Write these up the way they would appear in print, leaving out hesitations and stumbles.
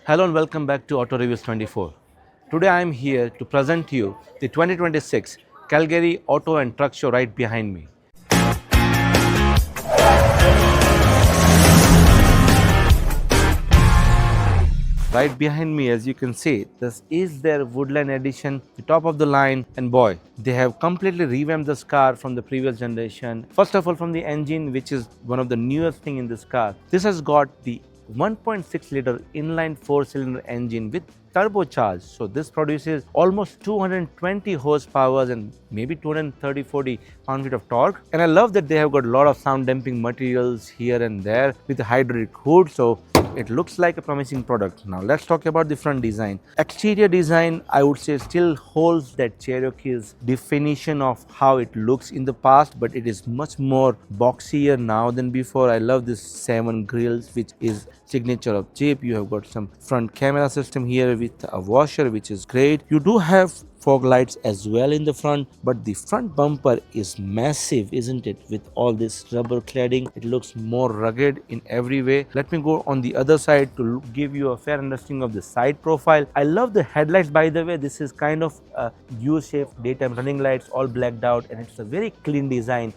Hello and welcome back to Auto Reviews 24. Today I am here to present you the 2026 Calgary Auto and Truck Show right behind me. Right behind me, as you can see, this is their Woodland edition, the top of the line, and boy, they have completely revamped this car from the previous generation. First of all, from the engine, which is one of the newest thing in this car. This has got the 1.6 liter inline 4-cylinder engine with turbocharged. So this produces almost 220 horsepower and maybe 230-40 pound-feet of torque. And I love that they have got a lot of sound damping materials here and there with a hydraulic hood. So it looks like a promising product. Now let's talk about the front design. Exterior design, I would say, still holds that Cherokee's definition of how it looks in the past, but it is much more boxier now than before. I love this 7 grills, which is signature of Jeep. You have got some front camera system here with a washer, which is great. You do have fog lights as well in the front, but the front bumper is massive, isn't it? With all this rubber cladding, it looks more rugged in every way. Let me go on the other side to give you a fair understanding of the side profile. I love the headlights, by the way. This is kind of a U-shaped daytime running lights, all blacked out, and it's a very clean design.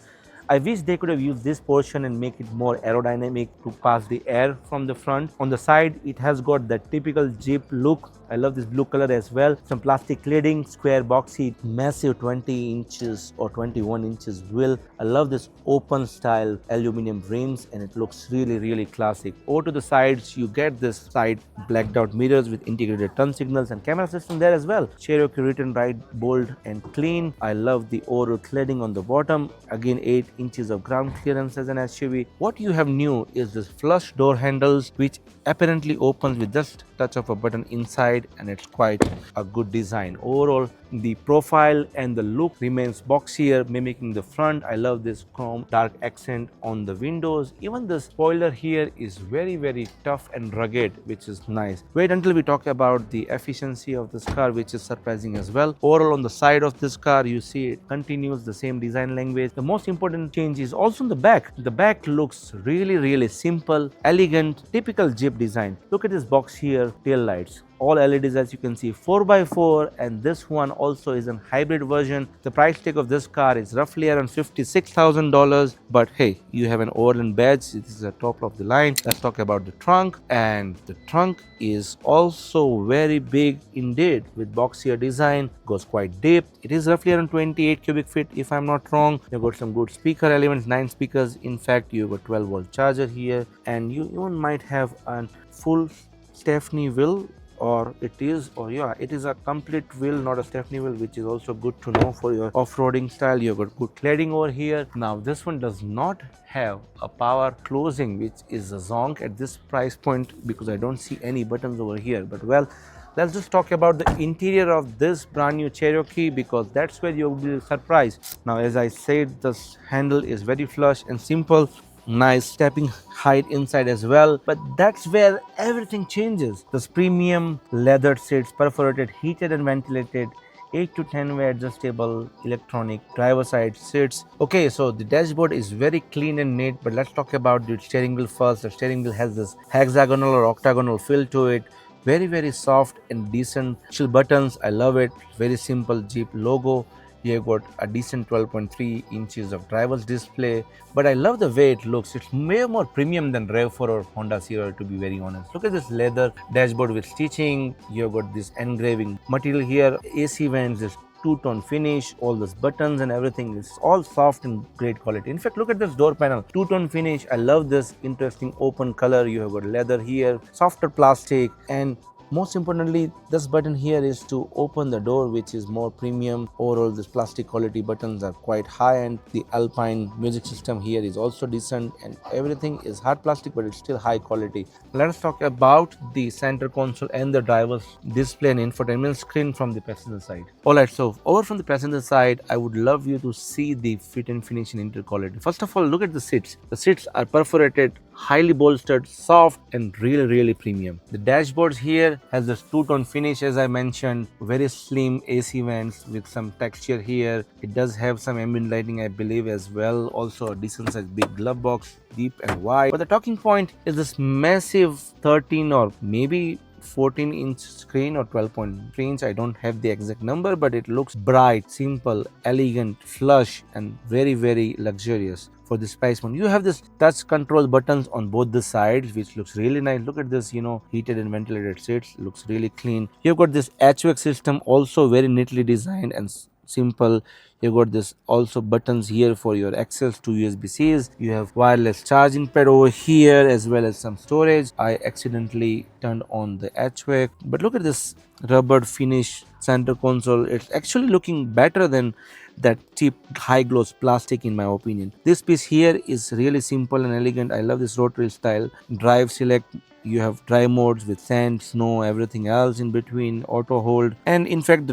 I wish they could have used this portion and make it more aerodynamic to pass the air from the front. On the side, it has got that typical Jeep look. I love this blue color as well. Some plastic cladding, square boxy, massive 20 inches or 21 inches wheel. I love this open style aluminum rims, and it looks really classic. Over to the sides, you get this side blacked out mirrors with integrated turn signals and camera system there as well. Cherokee written right, bold and clean. I love the overall cladding on the bottom. Again, 8 inches of ground clearance as an SUV. What you have new is this flush door handles, which apparently opens with just touch of a button inside, and it's quite a good design. Overall, the profile and the look remains boxier, mimicking the front. I love this chrome dark accent on the windows. Even the spoiler here is very tough and rugged, which is nice. Wait until we talk about the efficiency of this car, which is surprising as well. Overall, on the side of this car, you see it continues the same design language. The most important change is also in the back. The back looks really simple, elegant, typical Jeep design. Look at this box here, tail lights. All LEDs, as you can see, 4x4, and this one also is a hybrid version. The price tag of this car is roughly around $56,000, but hey, you have an Overland badge. This is the top of the line. Let's talk about the trunk, and the trunk is also very big indeed with boxier design, goes quite deep. It is roughly around 28 cubic feet if I'm not wrong. You've got some good speaker elements, 9 speakers. In fact, you've got 12-volt charger here, and you even might have a full Stephanie wheel, or it is a complete wheel, not a Stephanie wheel, which is also good to know for your off-roading style. You've got good cladding over here. Now this one does not have a power closing, which is a zonk at this price point, because I don't see any buttons over here. But well, let's just talk about the interior of this brand new Cherokee, because that's where you'll be surprised. Now, as I said, this handle is very flush and simple. Nice stepping height inside as well, but that's where everything changes. This premium leather seats, perforated, heated and ventilated, 8 to 10 way adjustable electronic driver side seats. Okay, so the dashboard is very clean and neat, but let's talk about the steering wheel first. The steering wheel has this hexagonal or octagonal feel to it. Very soft and decent buttons. I love it. Very simple Jeep logo. You have got a decent 12.3 inches of driver's display, but I love the way it looks. It's way more premium than RAV4 or Honda Sierra, to be very honest. Look at this leather dashboard with stitching. You have got this engraving material here, AC vents, this two-tone finish, all those buttons and everything is all soft and great quality. In fact, look at this door panel, two-tone finish. I love this interesting open color. You have got leather here, softer plastic, and most importantly, this button here is to open the door, which is more premium. Overall, this plastic quality buttons are quite high, and the Alpine music system here is also decent, and everything is hard plastic, but it's still high quality. Let us talk about the center console and the driver's display and infotainment screen from the passenger side. Alright, so over from the passenger side, I would love you to see the fit and finish and interior quality. First of all, look at the seats. The seats are perforated, highly bolstered, soft, and really premium. The dashboards here has this two-tone finish, as I mentioned, very slim AC vents with some texture here. It does have some ambient lighting, I believe, as well. Also a decent sized big glove box, deep and wide. But the talking point is this massive 13 or maybe 14-inch screen or 12.3 inch. I don't have the exact number, but it looks bright, simple, elegant, flush, and very, very luxurious for this price point. You have this touch control buttons on both the sides, which looks really nice. Look at this, heated and ventilated seats, looks really clean. You've got this HVAC system, also very neatly designed and simple. You got this also buttons here for your access to USB-Cs. You have wireless charging pad over here as well as some storage. I accidentally turned on the HVAC, but look at this rubber finish center console. It's actually looking better than that cheap high gloss plastic in my opinion. This piece here is really simple and elegant. I love this rotary style. Drive select, you have drive modes with sand, snow, everything else in between, auto hold, and in fact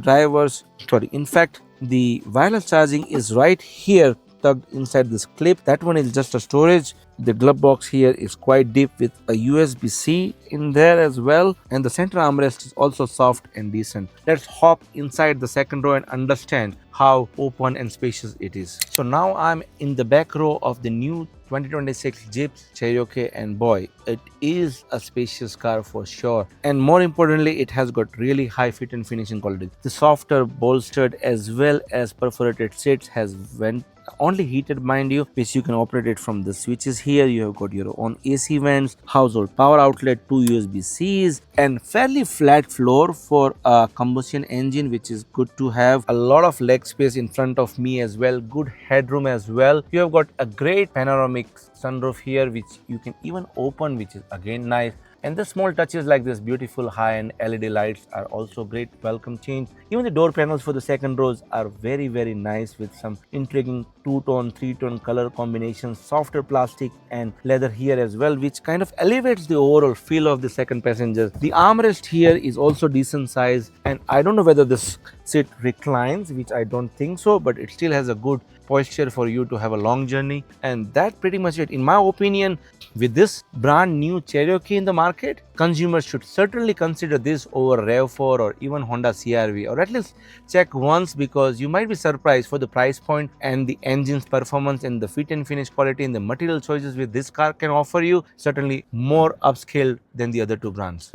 the wireless charging is right here tucked inside this clip. That one is just a storage. The glove box here is quite deep with a USB-C in there as well, and the center armrest is also soft and decent. Let's hop inside the second row and understand how open and spacious it is. So now I'm in the back row of the new 2026 Jeep Cherokee, and boy, it is a spacious car for sure. And more importantly, it has got really high fit and finishing quality. The softer, bolstered as well as perforated seats has only heated, mind you, which you can operate it from the switches here. You have got your own AC vents, household power outlet, 2 USB-Cs, and fairly flat floor for a combustion engine, which is good to have. A lot of leg space in front of me as well, good headroom as well. You have got a great panoramic sunroof here, which you can even open, which is again nice. And the small touches like this beautiful high-end LED lights are also great welcome change. Even the door panels for the second rows are very, very nice with some intriguing two-tone, three-tone color combinations, softer plastic and leather here as well, which kind of elevates the overall feel of the second passenger. The armrest here is also decent size, and I don't know whether this seat reclines, which I don't think so, but it still has a good posture for you to have a long journey. And that pretty much it. In my opinion, with this brand new Cherokee in the market, consumers should certainly consider this over RAV4 or even Honda CR-V, or at least check once, because you might be surprised for the price point and the engine's performance and the fit and finish quality and the material choices which this car can offer you. Certainly more upscale than the other two brands.